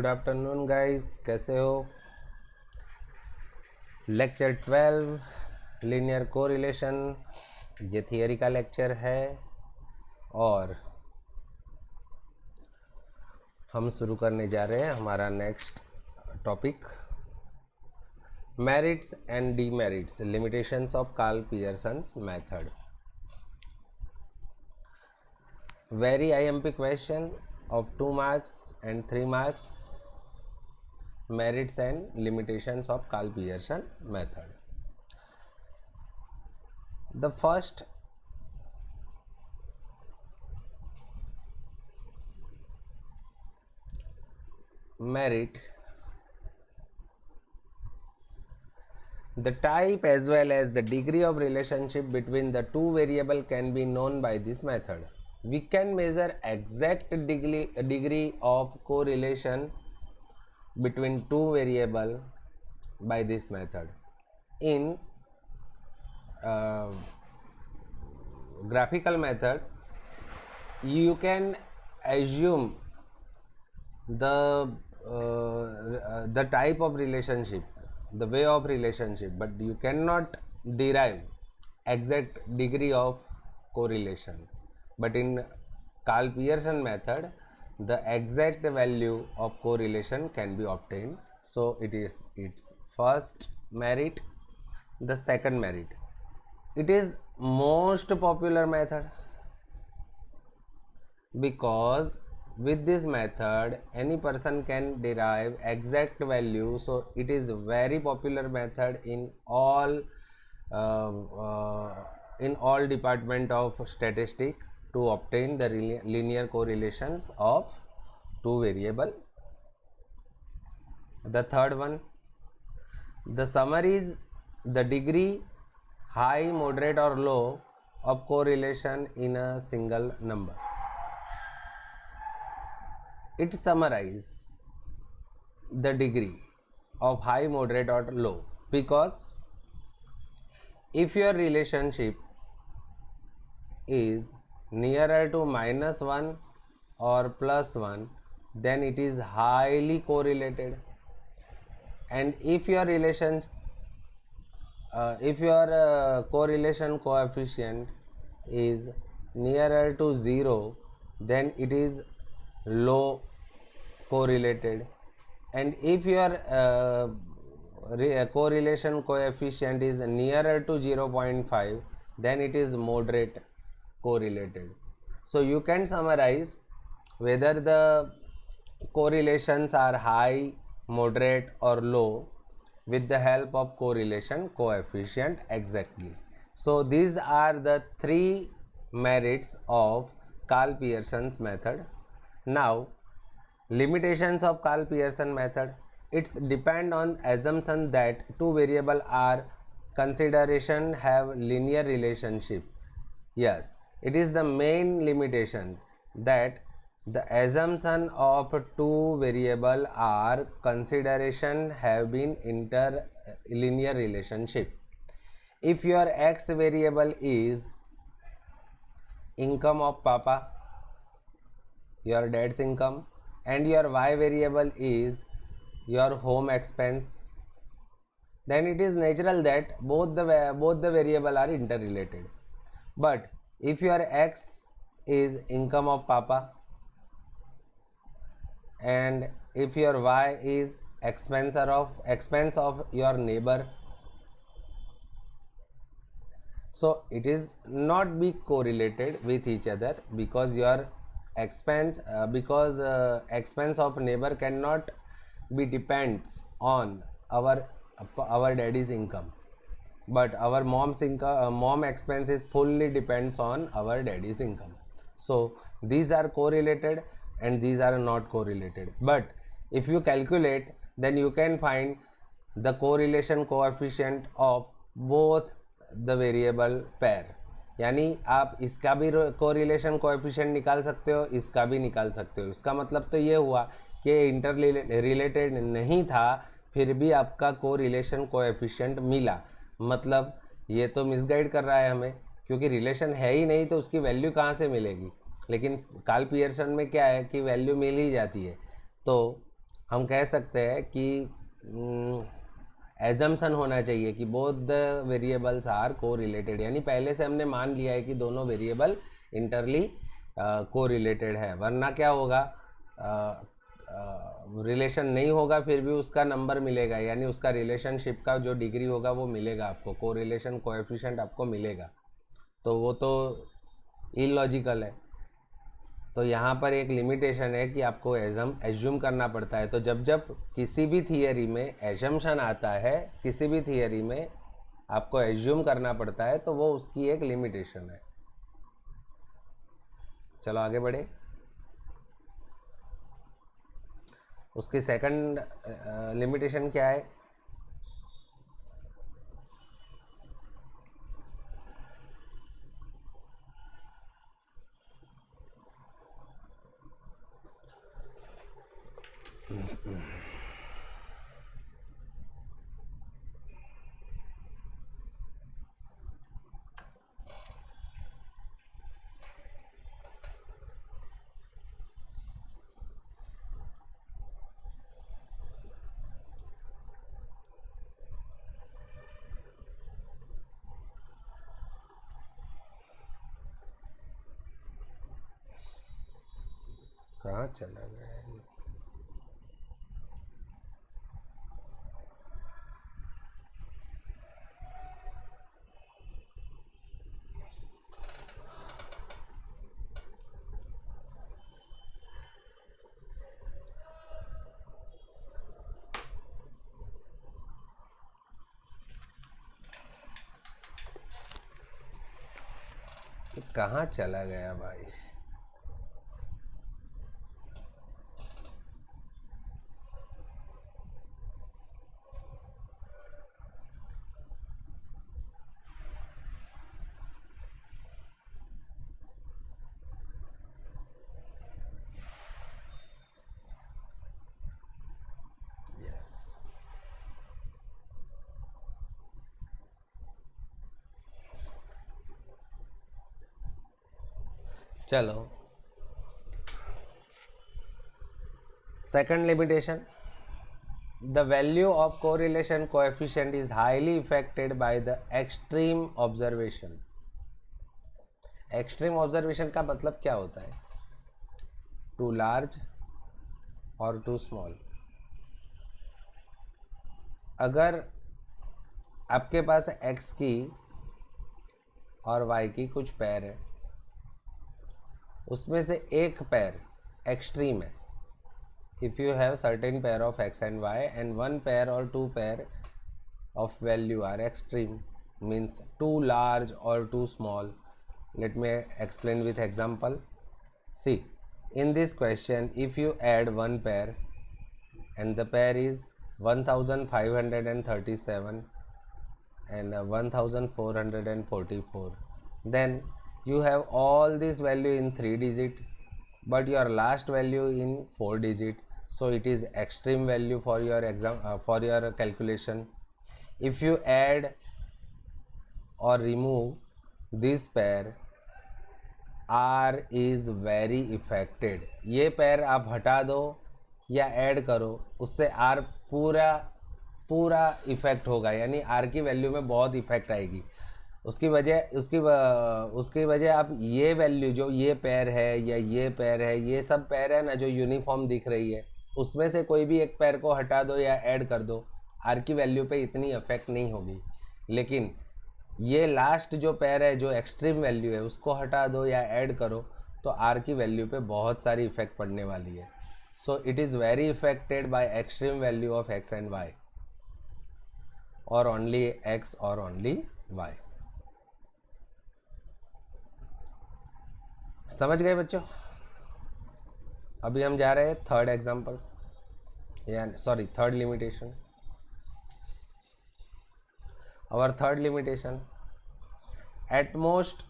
Good afternoon guys, कैसे हो। Lecture 12 linear correlation, ये थियरी का लेक्चर है और हम शुरू करने जा रहे हैं हमारा next topic, merits and demerits, limitations of Karl Pearson's method. Very IMP question of 2 marks and 3 marks, merits and limitations of Karl-Pearson method. The first merit, the type as well as the degree of relationship between the two variables can be known by this method. We can measure exact degree of correlation between two variables by this method. In graphical method, you can assume the type of relationship, the way of relationship, but you cannot derive exact degree of correlation. But in Karl-Pearson method, the exact value of correlation can be obtained. So it is its first merit. The second merit, it is most popular method because with this method any person can derive exact value. So it is very popular method in all department of statistics to obtain the linear correlations of two variable. The third one, the summary is the degree high, moderate or low of correlation in a single number. It summarizes the degree of high, moderate or low, because if your relationship is nearer to -1 or +1, then it is highly correlated. And if your correlation coefficient is nearer to 0, then it is low correlated. And if your correlation coefficient is nearer to 0.5, then it is moderate correlated. So you can summarize whether the correlations are high, moderate or low with the help of correlation coefficient exactly. So these are the three merits of Karl-Pearson's method. Now, limitations of Karl-Pearson method. It's depend on assumption that two variables are consideration have linear relationship. Yes, it is the main limitation that the assumption of two variables are consideration have been interlinear relationship. If your x variable is income of papa, your dad's income, and your y variable is your home expense, then it is natural that both the variable are interrelated. But if your x is income of papa and if your y is expense of your neighbor, so it is not be correlated with each other, because your expense of neighbor cannot be depends on our daddy's income, but our mom's income, mom expense is fully depends on our daddy's income. So these are correlated and these are not correlated. But if you calculate, then you can find the correlation coefficient of both the variable pair. यानी आप इसका भी correlation coefficient निकाल सकते हो, इसका भी निकाल सकते हो. इसका मतलब तो ये हुआ कि इंटर रिलेटेड नहीं था, फिर भी आपका कोरिलेशन कोएफिशिएंट मिला. मतलब ये तो मिसगाइड कर रहा है हमें, क्योंकि रिलेशन है ही नहीं तो उसकी वैल्यू कहाँ से मिलेगी. लेकिन कार्ल पियर्सन में क्या है कि वैल्यू मिल ही जाती है. तो हम कह सकते हैं कि एजम्पशन होना चाहिए कि बोथ द वेरिएबल्स आर को रिलेटेड, यानी पहले से हमने मान लिया है कि दोनों वेरिएबल इंटरली को रिलेटेड है, वरना क्या होगा, रिलेशन नहीं होगा फिर भी उसका नंबर मिलेगा, यानी उसका रिलेशनशिप का जो डिग्री होगा वो मिलेगा आपको, को रिलेशन कोएफिशिएंट आपको मिलेगा, तो वो तो इलॉजिकल है। तो यहाँ पर एक लिमिटेशन है कि आपको एज्यूम करना पड़ता है। तो जब जब किसी भी थियरी में एजम्पशन आता है, किसी भी थियरी में आपको एज्यूम करना पड़ता है, तो वो उसकी एक लिमिटेशन है। चलो आगे बढ़े। उसकी सेकंड लिमिटेशन क्या है? कहाँ चला गया ये? कहाँ चला गया भाई? यस, चलो second limitation, the value of correlation coefficient is highly affected by the extreme observation। Extreme observation का मतलब क्या होता है? टू लार्ज और टू स्मॉल। अगर आपके पास x की और y की कुछ पैर है, उसमें से एक पैर एक्सट्रीम है, if you have certain pair of x and y and one pair or two pair of value are extreme, means too large or too small. Let me explain with example. See, in this question, if you add one pair and the pair is 1537 and 1444, then you have all this value in 3 digit but your last value in 4 digit, so it is extreme value for your for your calculation. If you add or remove this pair, R is very affected। ये पैर आप हटा दो या add करो, उससे R पूरा effect होगा, यानी R की वैल्यू में बहुत इफेक्ट आएगी। उसकी वजह आप ये वैल्यू जो ये पैर है या ये पैर है, ये सब पैर है ना जो यूनिफॉर्म दिख रही है, उसमें से कोई भी एक पैर को हटा दो या ऐड कर दो, आर की वैल्यू पे इतनी इफेक्ट नहीं होगी। लेकिन ये लास्ट जो पैर है जो एक्सट्रीम वैल्यू है, उसको हटा दो या ऐड करो तो आर की वैल्यू पे बहुत सारी इफेक्ट पड़ने वाली है। So it is very effected by extreme value of x and y, और ओनली एक्स और ओनली वाई। समझ गए बच्चों? अभी हम जा रहे हैं थर्ड एग्जाम्पल, या sorry third limitation. Our third limitation, utmost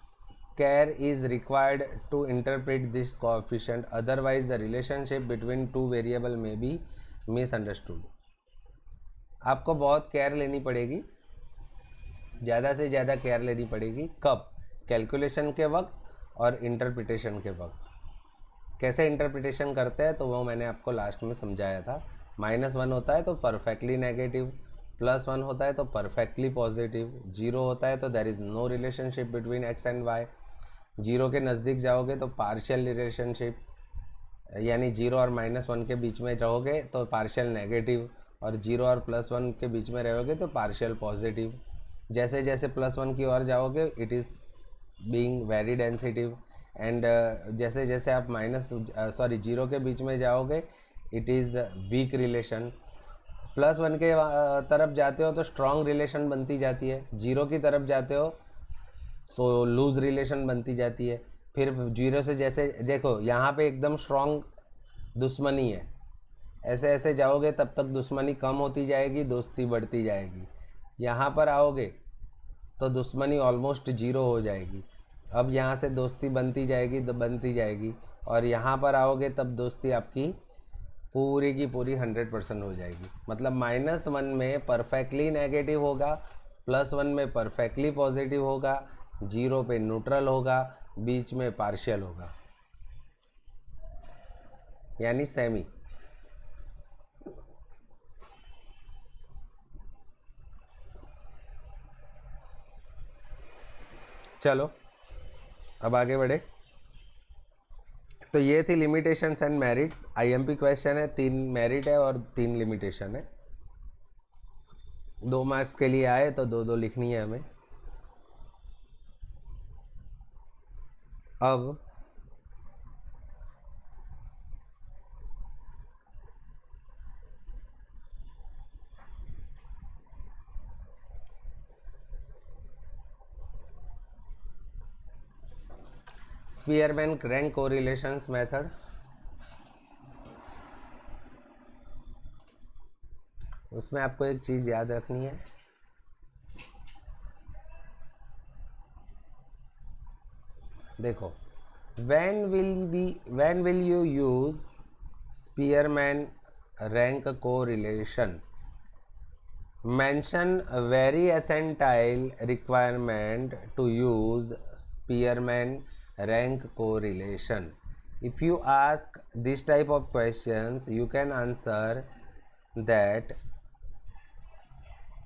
care is required to interpret this coefficient, otherwise the relationship between two variable may be misunderstood। आपको बहुत केयर लेनी पड़ेगी, ज़्यादा से ज़्यादा केयर लेनी पड़ेगी। कब? कैलकुलेशन के वक्त और इंटरप्रिटेशन के वक्त। कैसे इंटरप्रिटेशन करते हैं तो वो मैंने आपको लास्ट में समझाया था, -1 होता है तो परफेक्टली नेगेटिव, +1 होता है तो परफेक्टली पॉजिटिव, 0 होता है तो there is no relationship between x and y। 0 के नज़दीक जाओगे तो पार्शियल रिलेशनशिप, यानी 0 और -1 के बीच में रहोगे तो पार्शियल नेगेटिव, और 0 और +1 के बीच में रहोगे तो पार्शियल पॉजिटिव। जैसे जैसे +1 की ओर जाओगे it is being very sensitive, and जैसे जैसे आप 0 के बीच में जाओगे इट इज़ वीक रिलेशन। +1 के तरफ जाते हो तो स्ट्रॉन्ग रिलेशन बनती जाती है, 0 की तरफ जाते हो तो लूज रिलेशन बनती जाती है। फिर 0 से जैसे देखो यहाँ पे एकदम स्ट्रॉन्ग दुश्मनी है, ऐसे ऐसे जाओगे तब तक दुश्मनी कम होती जाएगी, दोस्ती बढ़ती जाएगी। यहाँ पर आओगे तो दुश्मनी ऑलमोस्ट 0 हो जाएगी, अब यहाँ से दोस्ती बनती जाएगी तो बनती जाएगी, और यहाँ पर आओगे तब दोस्ती आपकी पूरी की पूरी 100% हो जाएगी। मतलब -1 में परफेक्टली नेगेटिव होगा, +1 में परफेक्टली पॉजिटिव होगा, 0 पे न्यूट्रल होगा, बीच में पार्शियल होगा, यानी सेमी। चलो अब आगे बढ़े। तो ये थी limitations and merits. IMP question है, 3 मेरिट है और 3 लिमिटेशन है। 2 मार्क्स के लिए आए तो 2 2 लिखनी है हमें। अब स्पीयरमैन रैंक कोरिलेशंस मेथड, उसमें आपको एक चीज़ याद रखनी है, देखो when will you use Spearman rank correlation? Mention a very essential requirement to use Spearman rank correlation. If you ask this type of questions, you can answer that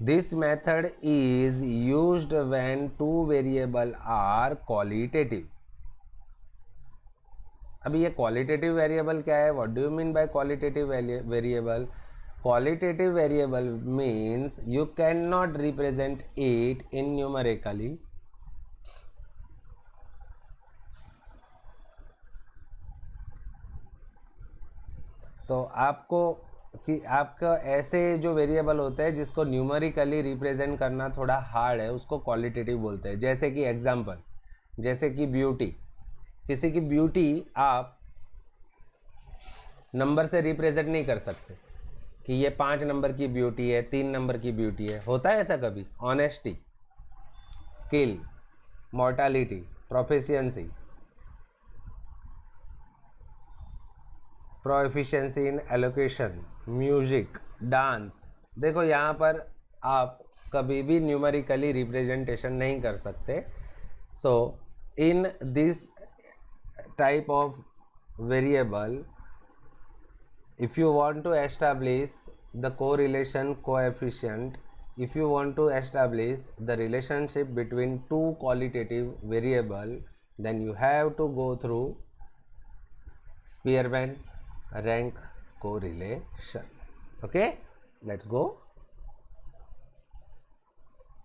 this method is used when two variables are qualitative. अभी ये qualitative variable क्या है? What do you mean by qualitative variable? Qualitative variable means you can not represent it in numerically, तो आपको कि आपका ऐसे जो वेरिएबल होते हैं जिसको न्यूमेरिकली रिप्रेजेंट करना थोड़ा हार्ड है, उसको क्वालिटेटिव बोलते हैं। जैसे कि एग्जांपल, जैसे कि ब्यूटी, किसी की ब्यूटी आप नंबर से रिप्रेजेंट नहीं कर सकते कि ये 5 नंबर की ब्यूटी है, 3 नंबर की ब्यूटी है। होता है ऐसा कभी? Honesty, skill, mortality, proficiency, proficiency in allocation, music, dance. देखो यहाँ पर आप कभी भी न्यूमेरिकली रिप्रेजेंटेशन नहीं कर सकते। So in this type of variable, if you want to establish the correlation coefficient, if you want to establish the relationship between two qualitative variable, then you have to go through Spearman rank correlation. Okay, let's go.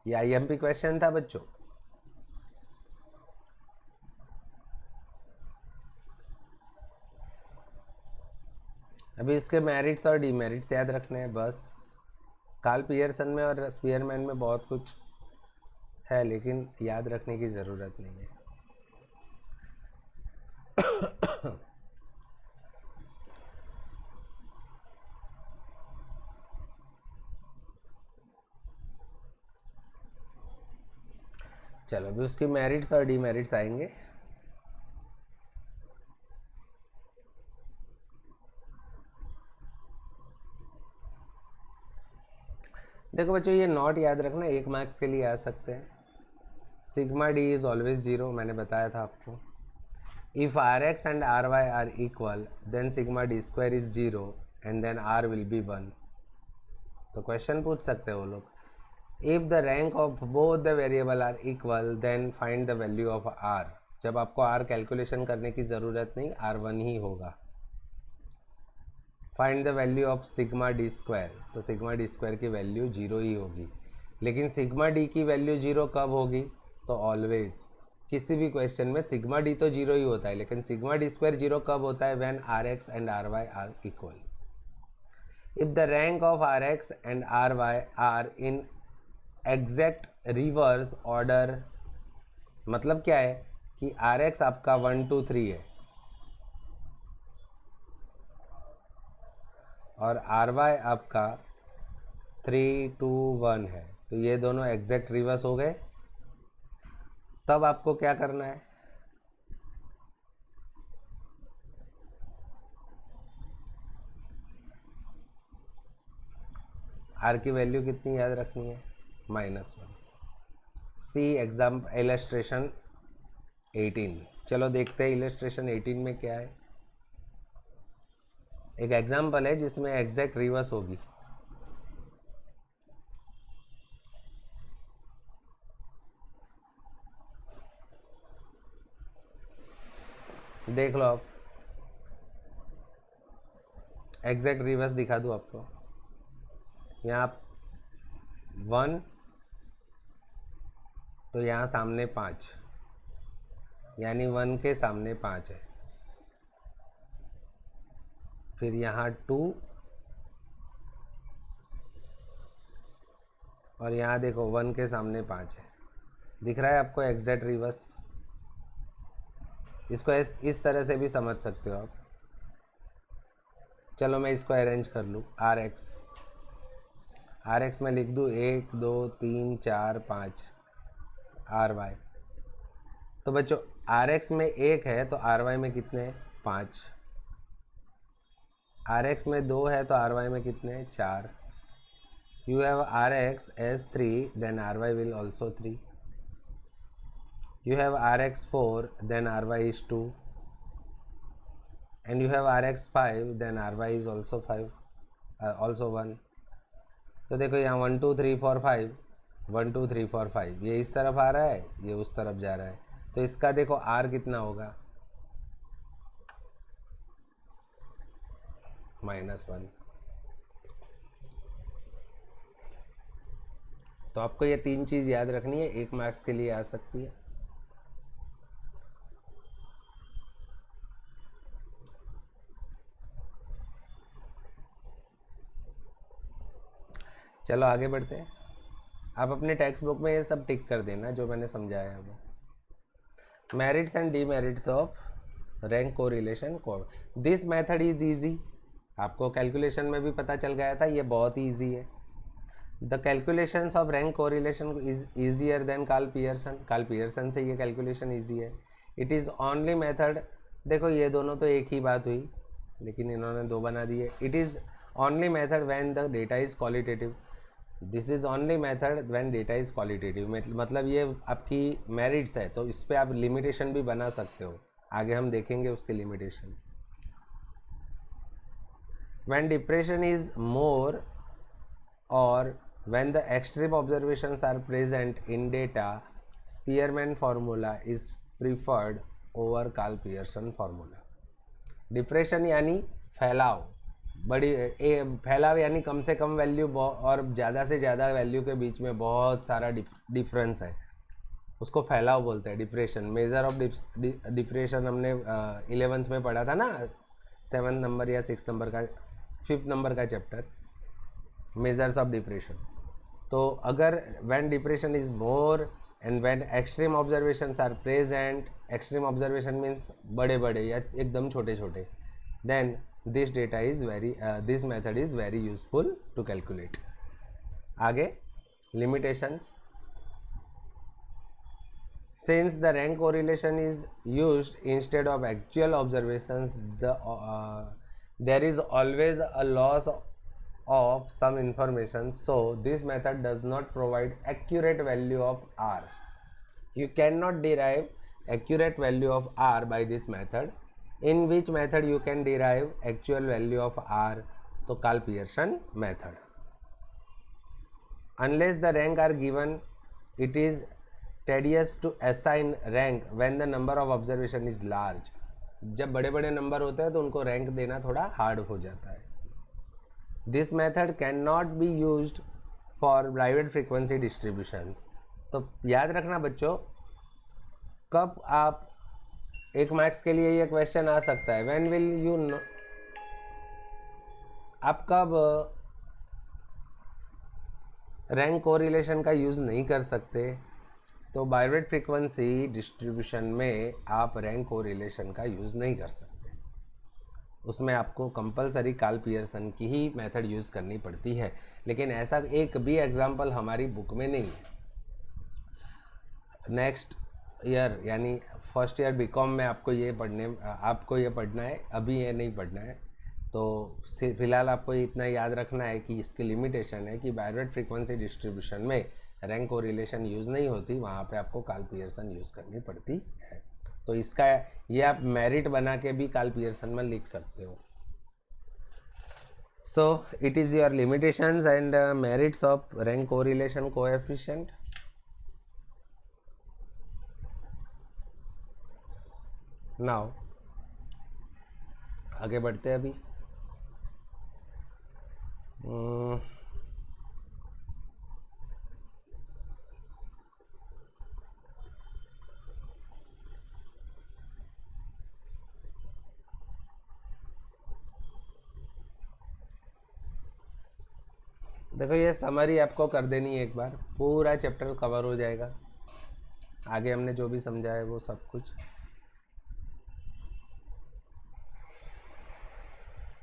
ये IMP question था बच्चों। अभी इसके merits और demerits याद रखने हैं बस। कार्ल पियर्सन में और स्पीयरमैन में बहुत कुछ है, लेकिन याद रखने की ज़रूरत नहीं है। चलो अभी उसकी मेरिट्स और डीमेरिट्स आएंगे। देखो बच्चों, ये नॉट याद रखना, 1 मार्क्स के लिए आ सकते हैं। सिग्मा डी इज़ ऑलवेज 0, मैंने बताया था आपको। If r x and r y are equal then sigma d square is 0, and then r will be 1. तो क्वेश्चन पूछ सकते हो लोग, if the rank of both the variable are equal then find the value of r. जब आपको are calculation करने की ज़रूरत नहीं, r1 ही होगा. Find the value of sigma d square, तो सिग्मा डी स्क्वायर की वैल्यू 0 ही होगी. लेकिन सिग्मा डी की वैल्यू 0 कब होगी, तो ऑलवेज किसी भी क्वेश्चन में सिग्मा डी तो 0 ही होता है, लेकिन सिग्मा डी स्क्वायर 0 कब होता है, when r x and r y are equal. If the rank of r x and r y are in exact reverse order, मतलब क्या है कि आर एक्स आपका 1 2 3 है और आर वाई आपका 3 2 1 है, तो ये दोनों एग्जैक्ट रिवर्स हो गए. तब आपको क्या करना है, आर की वैल्यू कितनी याद रखनी है, -1. See exam illustration 18. चलो देखते हैं इलस्ट्रेशन 18 में क्या है. एक एग्जाम्पल है जिसमें एग्जैक्ट रिवर्स होगी. देख लो आप, एग्जैक्ट रिवर्स दिखा दूँ आपको. यहाँ 1, तो यहाँ सामने 5, यानी 1 के सामने 5 है. फिर यहाँ 2 और यहाँ देखो 1 के सामने 5 है. दिख रहा है आपको एग्जैक्ट रिवर्स. इसको इस तरह से भी समझ सकते हो आप. चलो मैं इसको अरेंज कर लूँ. आर एक्स में लिख दूँ 1 2 3 4 5. आर वाई, तो बच्चों आर एक्स में 1 है तो आर वाई में कितने हैं, 5. आर एक्स में 2 है तो आर वाई में कितने हैं, 4. You have r x as 3, then r y will also 3. You have Rx4, then Ry is 2, and you have Rx5, then Ry is also 5, also 1. तो देखो यहाँ 1 2 3 4 5, 1 2 3 4 5, ये इस तरफ आ रहा है, ये उस तरफ जा रहा है. तो इसका देखो R कितना होगा, -1. तो आपको ये 3 चीज़ याद रखनी है, 1 मार्क्स के लिए आ सकती है. चलो आगे बढ़ते हैं. आप अपने टेक्स्ट बुक में ये सब टिक कर देना जो मैंने समझाया है. Merits and demerits of rank correlation code. This method is easy. आपको कैलकुलेशन में भी पता चल गया था, ये बहुत ही ईजी है. The calculations of rank correlation is easier than Karl Pearson. Karl Pearson से ये कैलकुलेशन ईजी है. It is only method. देखो ये दोनों तो एक ही बात हुई, लेकिन इन्होंने 2 बना दिए. It is only method when the data is qualitative. This is only method when data is qualitative. मतलब ये आपकी मेरिट्स है, तो इस पर आप लिमिटेशन भी बना सकते हो. आगे हम देखेंगे उसके limitation. When depression is more और when the extreme observations are present in data, Spearman formula is preferred over Karl Pearson formula. Depression यानी फैलाव, फैलाव यानी कम से कम वैल्यू और ज़्यादा से ज़्यादा वैल्यू के बीच में बहुत सारा डिफरेंस है, उसको फैलाव बोलते हैं. डिप्रेशन, मेजर ऑफ डिप्रेशन हमने 11th में पढ़ा था ना, 7th नंबर या 6th नंबर का, 5th नंबर का चैप्टर, मेजर्स ऑफ डिप्रेशन. तो अगर when depression is more and when extreme observations are present, extreme observation means बड़े बड़े या एकदम छोटे छोटे, then this data is this method is very useful to calculate. आगे limitations. Since the rank correlation is used instead of actual observations, there is always a loss of some information, so this method does not provide accurate value of R. You cannot derive accurate value of R by this method. In which method you can derive actual value of R? तो Karl Pearson method. Unless the rank are given it is tedious to assign rank when the number of observation is large. जब बड़े बड़े number होते हैं तो उनको rank देना थोड़ा हार्ड हो जाता है। This method can not be used for private frequency distributions. तो याद रखना बच्चों, कब आप 1 मार्क्स के लिए ये क्वेश्चन आ सकता है, व्हेन विल यू नो, आप कब रैंक कोरिलेशन का यूज़ नहीं कर सकते, तो प्राइवेट फ्रीक्वेंसी डिस्ट्रीब्यूशन में आप रैंक कोरिलेशन का यूज़ नहीं कर सकते। उसमें आपको कंपलसरी कार्ल पियर्सन की ही मेथड यूज़ करनी पड़ती है, लेकिन ऐसा एक भी एग्जाम्पल हमारी बुक में नहीं है। नेक्स्ट ईयर यानी फर्स्ट ईयर बीकॉम में आपको ये पढ़ना है, अभी ये नहीं पढ़ना है। तो फिलहाल आपको इतना याद रखना है कि इसकी लिमिटेशन है कि प्राइवेट फ्रीक्वेंसी डिस्ट्रीब्यूशन में रैंक कोरिलेशन यूज़ नहीं होती, वहाँ पे आपको कार्ल पियर्सन यूज़ करनी पड़ती है। तो इसका ये आप मेरिट बना के भी कार्ल पियर्सन में लिख सकते हो। सो it is your limitations and merits of rank correlation coefficient. Now आगे बढ़ते हैं अभी। देखो ये समरी आपको कर देनी है, एक बार पूरा चैप्टर कवर हो जाएगा। आगे हमने जो भी समझा है वो सब कुछ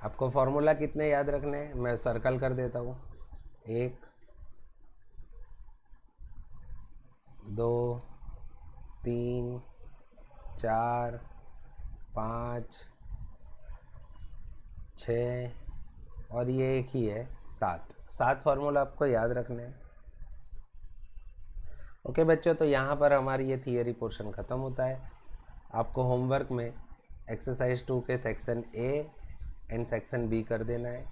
आपको। फॉर्मूला कितने याद रखने हैं मैं सर्कल कर देता हूँ। 1 2 3 4 5 6 और ये एक ही है 7 फार्मूला आपको याद रखने हैं। ओके बच्चों, तो यहाँ पर हमारी ये थियरी पोर्शन ख़त्म होता है। आपको होमवर्क में एक्सरसाइज 2 के section A and section B कर देना है,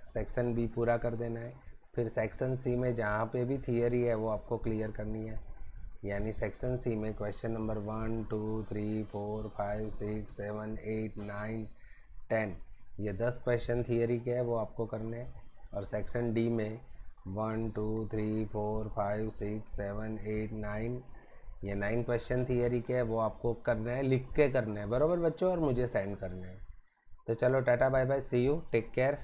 सेक्शन बी पूरा कर देना है। फिर सेक्शन सी में जहाँ पे भी थियरी है वो आपको क्लियर करनी है। यानी सेक्शन सी में क्वेश्चन नंबर 1 2 3 4 5 6 7 8 9 10 ये 10 क्वेश्चन थियरी के हैं वो आपको करने हैं। और सेक्शन डी में 1 2 3 4 5 6 7 8 9 ये 9 क्वेश्चन थियरी के हैं वो आपको करना है, लिख के करना है, बराबर बच्चों, और मुझे सेंड करना है। तो चलो tata bye bye, see you, take care.